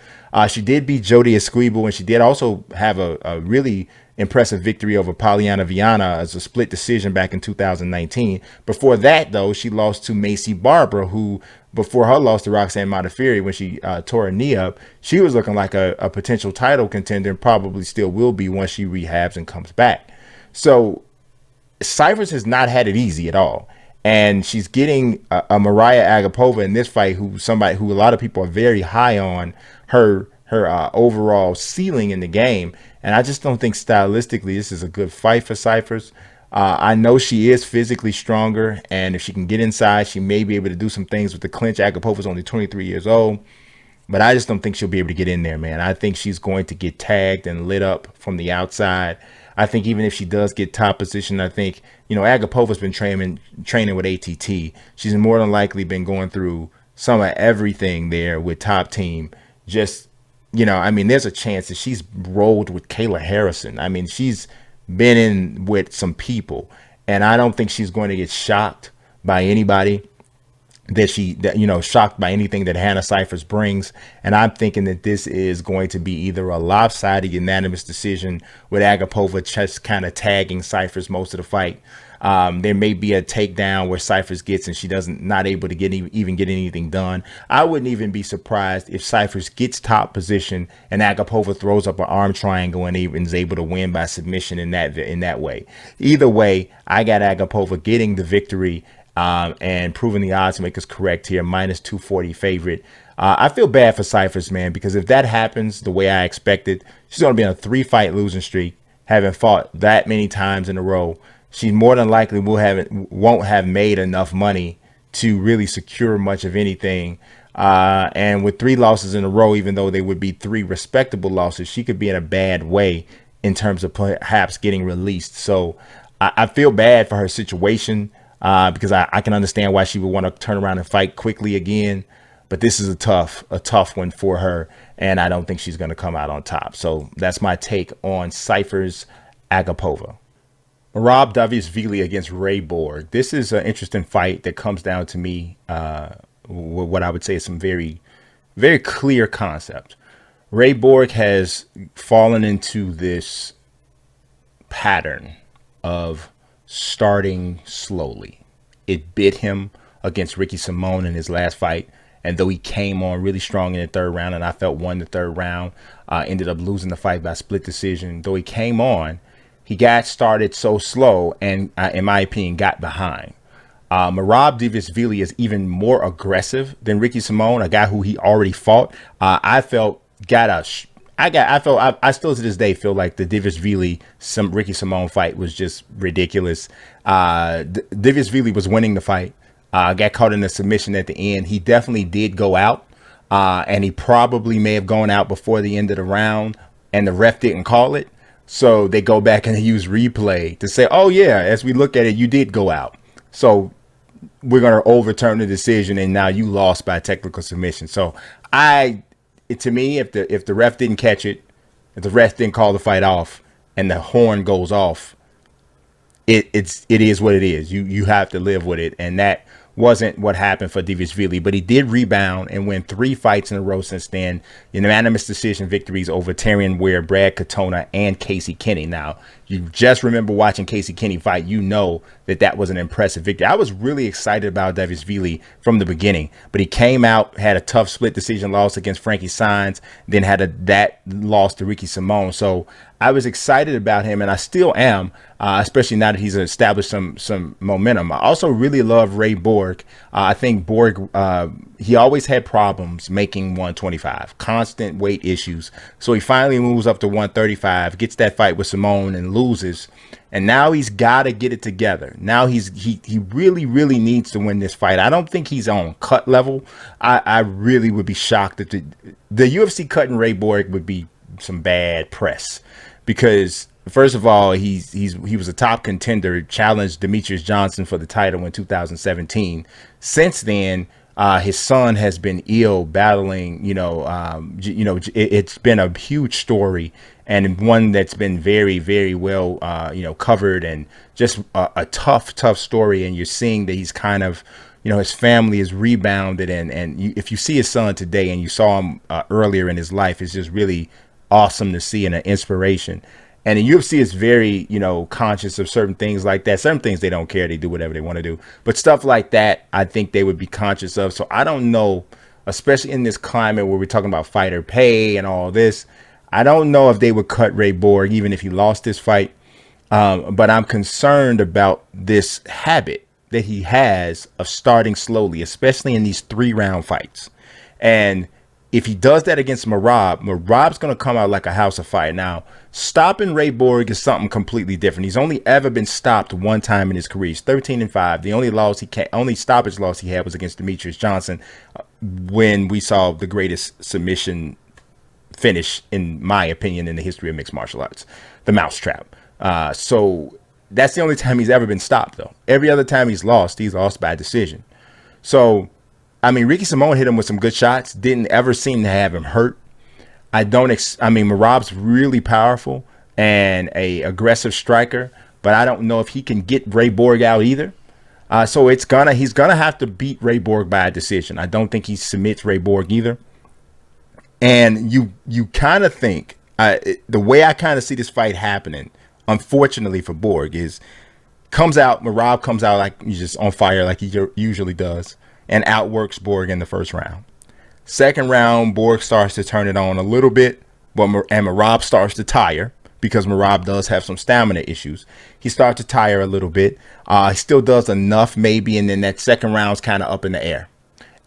She did beat Jodie Esquivel, and she did also have a really impressive victory over Polyana Viana as a split decision back in 2019. Before that, though, she lost to Macy Barbara, who, before her loss to Roxanne Modafferi when she tore her knee up, she was looking like a potential title contender and probably still will be once she rehabs and comes back. So Cyphers has not had it easy at all. And she's getting a Mariah Aghaova in this fight, who a lot of people are very high on her overall ceiling in the game. And I just don't think stylistically this is a good fight for Cyphers. I know she is physically stronger, and if she can get inside, she may be able to do some things with the clinch. Aghaova's only 23 years old, but I just don't think she'll be able to get in there, man. I think she's going to get tagged and lit up from the outside. I think even if she does get top position, I think, Aghaova's been training with ATT. She's more than likely been going through some of everything there with Top Team. Just, there's a chance that she's rolled with Kayla Harrison. I mean, she's been in with some people, and I don't think she's going to get shocked by anybody shocked by anything that Hanna Cyphers brings. And I'm thinking that this is going to be either a lopsided unanimous decision with Aghaova just kind of tagging Cyphers most of the fight. There may be a takedown where Cyphers gets and she not able to even get anything done. I wouldn't even be surprised if Cyphers gets top position and Aghaova throws up an arm triangle and even is able to win by submission in that way. Either way, I got Aghaova getting the victory and proving the odds makers correct here, minus 240 favorite. I feel bad for Cyphers, man, because if that happens the way I expected, she's going to be on a 3-fight losing streak, having fought that many times in a row. She more than likely won't have made enough money to really secure much of anything. And with 3 losses in a row, even though they would be 3 respectable losses, she could be in a bad way in terms of perhaps getting released. So I feel bad for her situation. Because I can understand why she would want to turn around and fight quickly again. But this is a tough one for her, and I don't think she's going to come out on top. So that's my take on Cyphers Aghaova. Merab Dvalishvili against Ray Bourque. This is an interesting fight that comes down to me what I would say is some very, very clear concept. Ray Bourque has fallen into this pattern of starting slowly. It bit him against Ricky Simon in his last fight, and though he came on really strong in the 3rd round, and I felt won the 3rd round, ended up losing the fight by split decision. Though he came on, he got started so slow and, in my opinion, got behind. Merab Dvalishvili is even more aggressive than Ricky Simon, a guy who he already fought. I still to this day feel like the Dvalishvili Ricky Simon fight was just ridiculous. Dvalishvili was winning the fight, got caught in the submission at the end. He definitely did go out, and he probably may have gone out before the end of the round, and the ref didn't call it. So they go back and use replay to say, oh yeah, as we look at it, you did go out. So we're going to overturn the decision, and now you lost by technical submission. So to me, if the ref didn't catch it, if the ref didn't call the fight off, and the horn goes off, it is what it is. You have to live with it, and that wasn't what happened for Dvalishvili, but he did rebound and win 3 fights in a row since then. Unanimous decision victories over Tyrion Ware, Brad Katona, and Casey Kenny. Now, you just remember watching Casey Kenny fight, you know that was an impressive victory. I was really excited about Dvalishvili from the beginning, but he came out, had a tough split decision loss against Frankie Saenz, then had that loss to Ricky Simon. So I was excited about him, and I still am, especially now that he's established some momentum. I also really love Ray Bourque. I think Bourque, he always had problems making 125, constant weight issues. So he finally moves up to 135, gets that fight with Simone and loses. And now he's got to get it together. Now he really, really needs to win this fight. I don't think he's on cut level. I really would be shocked if the UFC cutting Ray Bourque would be some bad press, because first of all, he was a top contender, challenged Demetrius Johnson for the title in 2017. Since then, his son has been ill, battling. It's been a huge story, and one that's been very, very well covered, and just a tough story. And you're seeing that he's kind of, his family is rebounded, and if you see his son today and you saw him earlier in his life, it's just really awesome to see and an inspiration. And the UFC is very, conscious of certain things like that. Certain things they don't care. They do whatever they want to do. But stuff like that, I think they would be conscious of. So I don't know, especially in this climate where we're talking about fighter pay and all this, I don't know if they would cut Ray Bourque even if he lost this fight. But I'm concerned about this habit that he has of starting slowly, especially in these 3-round fights. And if he does that against Merab's going to come out like a house of fire. Now, stopping Ray Bourque is something completely different. He's only ever been stopped one time in his career. He's 13-5. The only stoppage loss he had was against Demetrius Johnson, when we saw the greatest submission finish, in my opinion, in the history of mixed martial arts, the mousetrap. So that's the only time he's ever been stopped, though. Every other time he's lost by decision. So, Ricky Simone hit him with some good shots. Didn't ever seem to have him hurt. Merab's really powerful and a aggressive striker, but I don't know if he can get Ray Bourque out either. So he's gonna have to beat Ray Bourque by a decision. I don't think he submits Ray Bourque either. And you kind of think, the way I kind of see this fight happening, unfortunately for Bourque, is Merab comes out like he's just on fire like he usually does, and outworks Bourque in the first round. Second round, Bourque starts to turn it on a little bit, and Merab starts to tire, because Merab does have some stamina issues. He starts to tire a little bit. He still does enough maybe, and then that second round's kind of up in the air.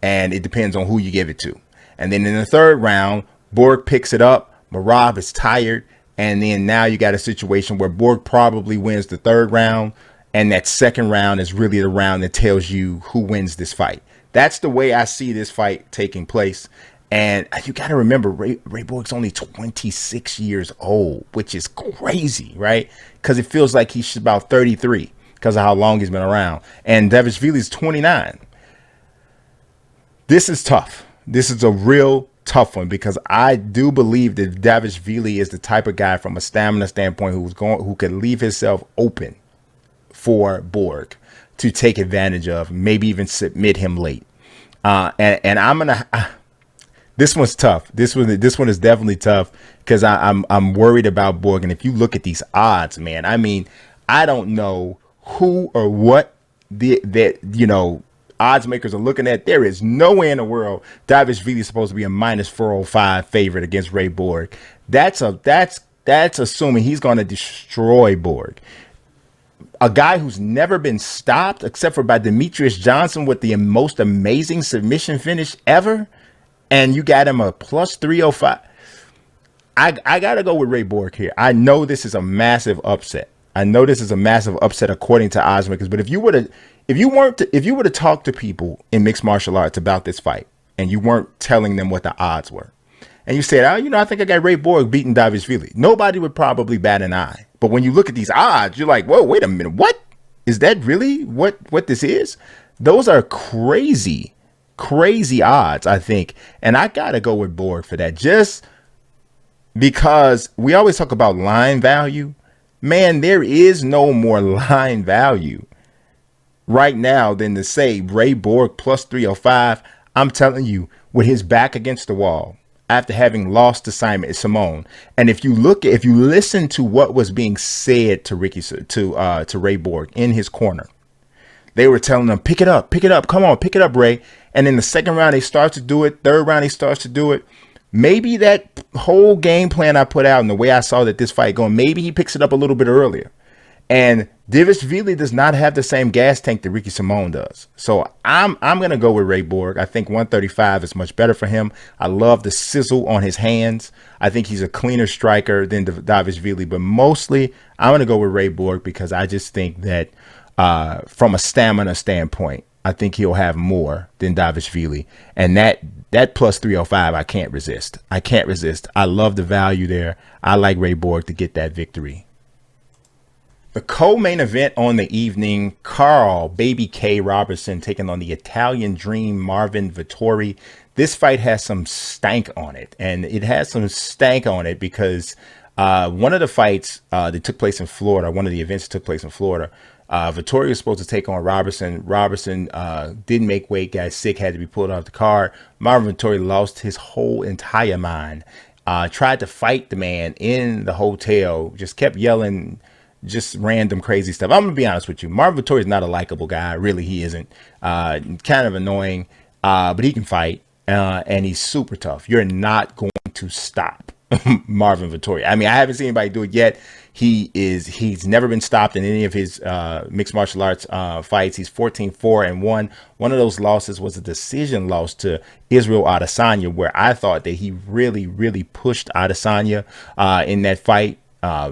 And it depends on who you give it to. And then in the third round, Bourque picks it up. Merab is tired. And then now you got a situation where Bourque probably wins the third round, and that second round is really the round that tells you who wins this fight. That's the way I see this fight taking place. And you got to remember, Ray Bourque's only 26 years old, which is crazy, right? Because it feels like he's about 33 because of how long he's been around. And Dvalishvili's 29. This is tough. This is a real tough one, because I do believe that Dvalishvili is the type of guy from a stamina standpoint who could leave himself open for Bourque to take advantage of, maybe even submit him late. And I'm gonna. This one's tough. This one is definitely tough, because I'm worried about Bourque. And if you look at these odds, man, I don't know who or what odds makers are looking at. There is no way in the world Dvalishvili is supposed to be a -405 favorite against Ray Bourque. That's assuming he's going to destroy Bourque. A guy who's never been stopped except for by Demetrius Johnson with the most amazing submission finish ever, and you got him a +305. I gotta go with Ray Bourque here. I know this is a massive upset. According to odds makers. But if you were to talk to people in mixed martial arts about this fight, and you weren't telling them what the odds were, and you said, I think I got Ray Bourque beating Dvalishvili, nobody would probably bat an eye. But when you look at these odds, you're like, whoa, wait a minute. What is that really what this is? Those are crazy odds, I think. And I got to go with Bourque for that, just because we always talk about line value. Man, there is no more line value right now than to say Ray Bourque +305. I'm telling you, with his back against the wall, after having lost to Simone, and if you listen to what was being said to Ray Bourque in his corner, they were telling him, pick it up, come on, pick it up, Ray. And in the second round, he starts to do it. Third round, he starts to do it. maybe that whole game plan I put out and the way I saw that this fight going, maybe he picks it up a little bit earlier. And Divishvili does not have the same gas tank that Ricky Simon does. So I'm gonna go with Ray Bourque. I think 135 is much better for him. I love the sizzle on his hands. I think he's a cleaner striker than Divishvili, but mostly I'm gonna go with Ray Bourque because I just think that from a stamina standpoint, I think he'll have more than Divishvili. And that plus 305, I can't resist. I can't resist. I love the value there. I like Ray Bourque to get that victory. The co-main event on the evening, Carl Baby K Robertson taking on the Italian Dream Marvin Vettori. This fight has some stank on it, and it has some stank on it because one of the fights that took place in Florida, one of the events that took place in Florida, Vettori was supposed to take on Robertson. Robertson didn't make weight, got sick, had to be pulled off the card. Marvin Vettori lost his whole entire mind, tried to fight the man in the hotel, just kept yelling just random crazy stuff. I'm gonna be honest with you, Marvin Vettori is not a likable guy. Really, he isn't. Kind of annoying, but he can fight, and he's super tough. You're not going to stop Marvin Vettori. I mean, I haven't seen anybody do it yet. He's never been stopped in any of his mixed martial arts fights. He's 14-4-1. One of those losses was a decision loss to Israel Adesanya, where I thought that he really pushed Adesanya in that fight. I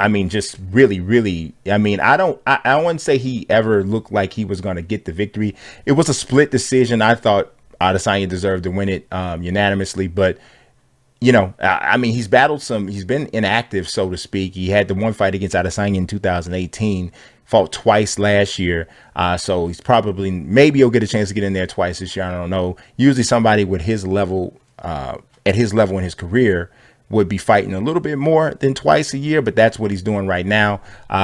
mean, just really, I mean, I wouldn't say he ever looked like he was going to get the victory. It was a split decision. I thought Adesanya deserved to win it unanimously, but you know, I mean, he's been inactive, so to speak. He had the one fight against Adesanya in 2018, fought twice last year. So he's maybe he'll get a chance to get in there twice this year. I don't know. Usually somebody with his level, at his level in his career, would be fighting a little bit more than twice a year, but that's what he's doing right now.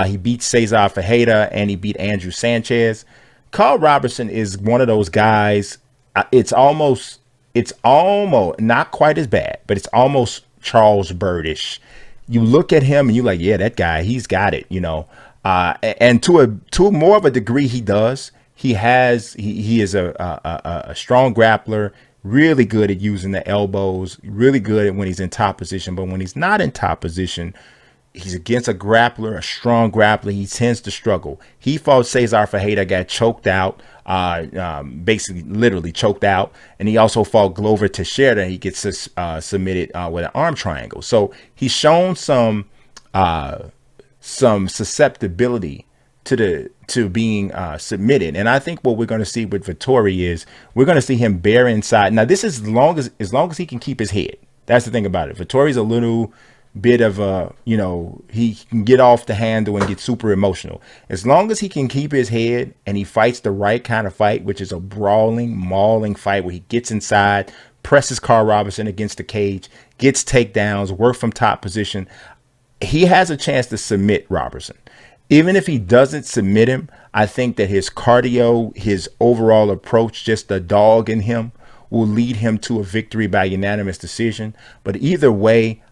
He beat Cesar Ferreira and he beat Andrew Sanchez. Carl Robertson is one of those guys. It's almost not quite as bad, but it's almost Charles Birdish. You look at him and you're like, yeah, that guy, he's got it, you know. And to more of a degree, he does. He is a strong grappler. Really good at using the elbows, really good at when he's in top position. But when he's not in top position, he's against a grappler, a strong grappler. He tends to struggle. He fought Cesar Ferreira, got choked out, basically literally choked out. And he also fought Glover Teixeira. He gets submitted with an arm triangle. So he's shown some susceptibility to being submitted. And I think what we're going to see with Vettori is we're going to see him bare inside. Now, this is as long as he can keep his head. That's the thing about it. Vettori's a little bit of a, you know, he can get off the handle and get super emotional. As long as he can keep his head and he fights the right kind of fight, which is a brawling, mauling fight where he gets inside, presses Carl Robertson against the cage, gets takedowns, work from top position, he has a chance to submit Robertson. Even if he doesn't submit him, I think that his cardio, his overall approach, just the dog in him, will lead him to a victory by unanimous decision. But either way,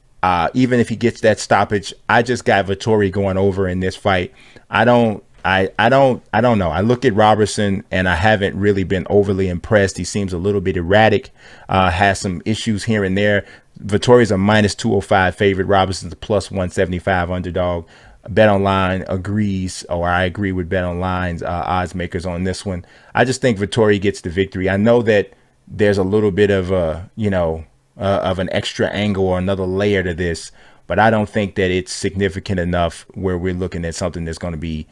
even if he gets that stoppage, I just got Vettori going over in this fight. I don't know. I look at Robertson and I haven't really been overly impressed. He seems a little bit erratic, has some issues here and there. Vettori's a minus 205 favorite. Robertson's a plus 175 underdog. BetOnline agrees, or I agree with BetOnline's odds makers on this one. I just think Vettori gets the victory. I know that there's a little bit of of an extra angle or another layer to this, but I don't think that it's significant enough where we're looking at something that's going to be,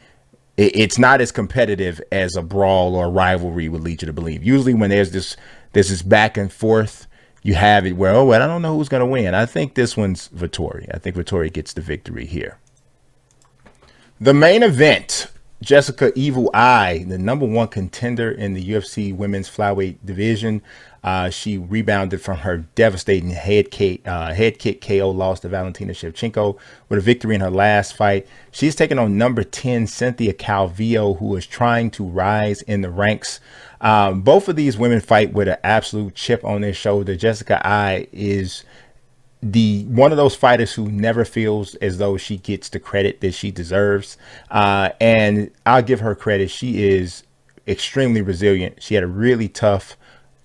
it's not as competitive as a brawl or a rivalry would lead you to believe. Usually when there's this back and forth, you have it where, I don't know who's going to win. I think this one's Vettori. I think Vettori gets the victory here. The main event, Jessica Evil Eye, the #1 contender in the UFC women's flyweight division. She rebounded from her devastating head kick KO loss to Valentina Shevchenko with a victory in her last fight. She's taken on number 10 Cynthia Calvillo, who is trying to rise in the ranks. Both of these women fight with an absolute chip on their shoulder. Jessica Eye is one of those fighters who never feels as though she gets the credit that she deserves. And I'll give her credit. She is extremely resilient. She had a really tough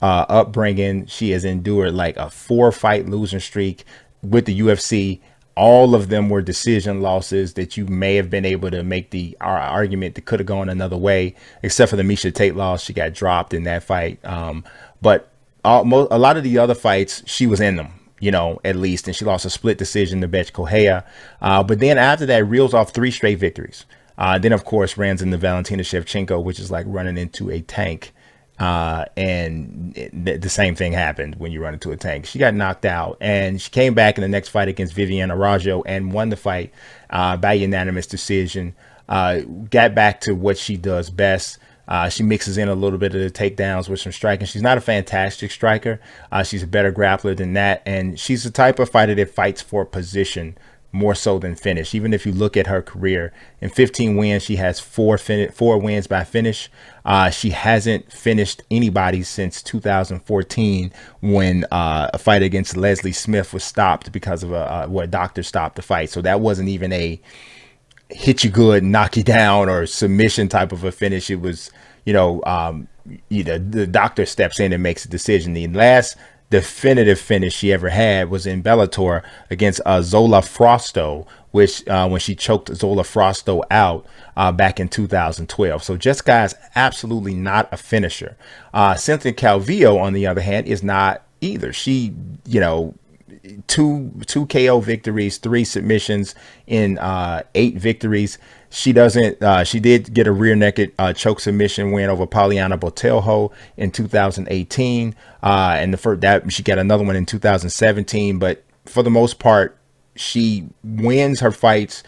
upbringing. She has endured like a 4-fight losing streak with the UFC. All of them were decision losses that you may have been able to make the argument that could have gone another way, except for the Miesha Tate loss. She got dropped in that fight. But a lot of the other fights, she was in them, at least. And she lost a split decision to Bethe Correia. But then after that, reels off 3 straight victories. Then, of course, runs into Valentina Shevchenko, which is like running into a tank. And the same thing happened when you run into a tank. She got knocked out, and she came back in the next fight against Viviane Araújo and won the fight by unanimous decision. Got back to what she does best. She mixes in a little bit of the takedowns with some striking. She's not a fantastic striker. She's a better grappler than that, and she's the type of fighter that fights for position more so than finish. Even if you look at her career, in 15 wins, she has 4 wins by finish. She hasn't finished anybody since 2014 when a fight against Leslie Smith was stopped because of a doctor stopped the fight. So that wasn't even a hit you good, knock you down, or submission type of a finish. It was, either the doctor steps in and makes a decision. The last definitive finish she ever had was in Bellator against Zola Frosto, which when she choked Zola Frosto out back in 2012. So Jessica is absolutely not a finisher. Cynthia Calvillo, on the other hand, is not either. She, two KO victories, 3 submissions in 8 victories. She did get a rear naked choke submission win over Poliana Botelho in 2018. And she got another one in 2017. But for the most part, she wins her fights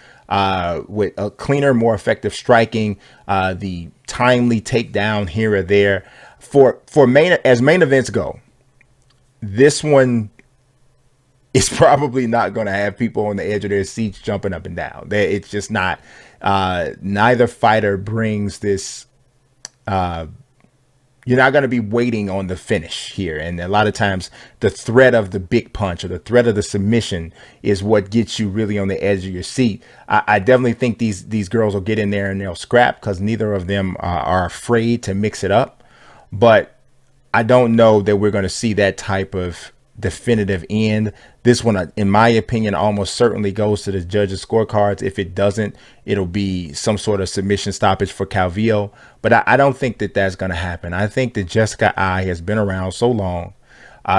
with a cleaner, more effective striking, the timely takedown here or there. As main events go, this one is probably not going to have people on the edge of their seats jumping up and down. It's just not. Neither fighter brings this. You're not going to be waiting on the finish here. And a lot of times the threat of the big punch or the threat of the submission is what gets you really on the edge of your seat. I definitely think these girls will get in there and they'll scrap because neither of them are afraid to mix it up. But I don't know that we're going to see that type of definitive end. This one, in my opinion, almost certainly goes to the judges' scorecards. If it doesn't, it'll be some sort of submission stoppage for Calvillo. But I don't think that that's going to happen. I think that Jessica Eye has been around so long.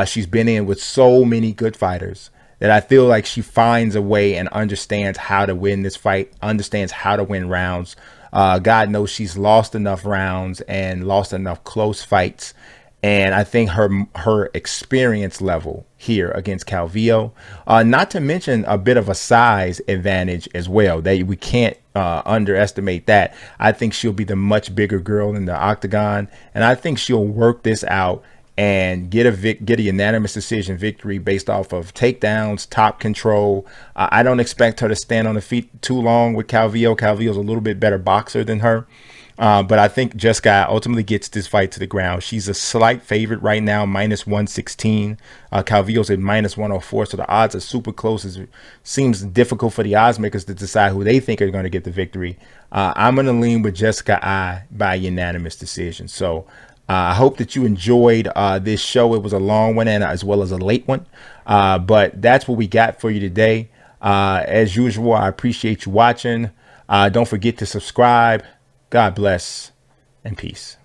She's been in with so many good fighters that I feel like she finds a way and understands how to win this fight, understands how to win rounds. God knows she's lost enough rounds and lost enough close fights. And I think her experience level here against Calvillo, not to mention a bit of a size advantage as well, that we can't underestimate that. I think she'll be the much bigger girl in the octagon, and I think she'll work this out and get a unanimous decision victory based off of takedowns, top control. I don't expect her to stand on the feet too long with Calvillo. Calvillo's a little bit better boxer than her. But I think Jessica ultimately gets this fight to the ground. She's a slight favorite right now, -116. Calvillo's at -104, so the odds are super close. It seems difficult for the odds makers to decide who they think are going to get the victory. I'm going to lean with Jessica Eye by unanimous decision. So I hope that you enjoyed this show. It was a long one and as well as a late one. But that's what we got for you today. As usual, I appreciate you watching. Don't forget to subscribe. God bless and peace.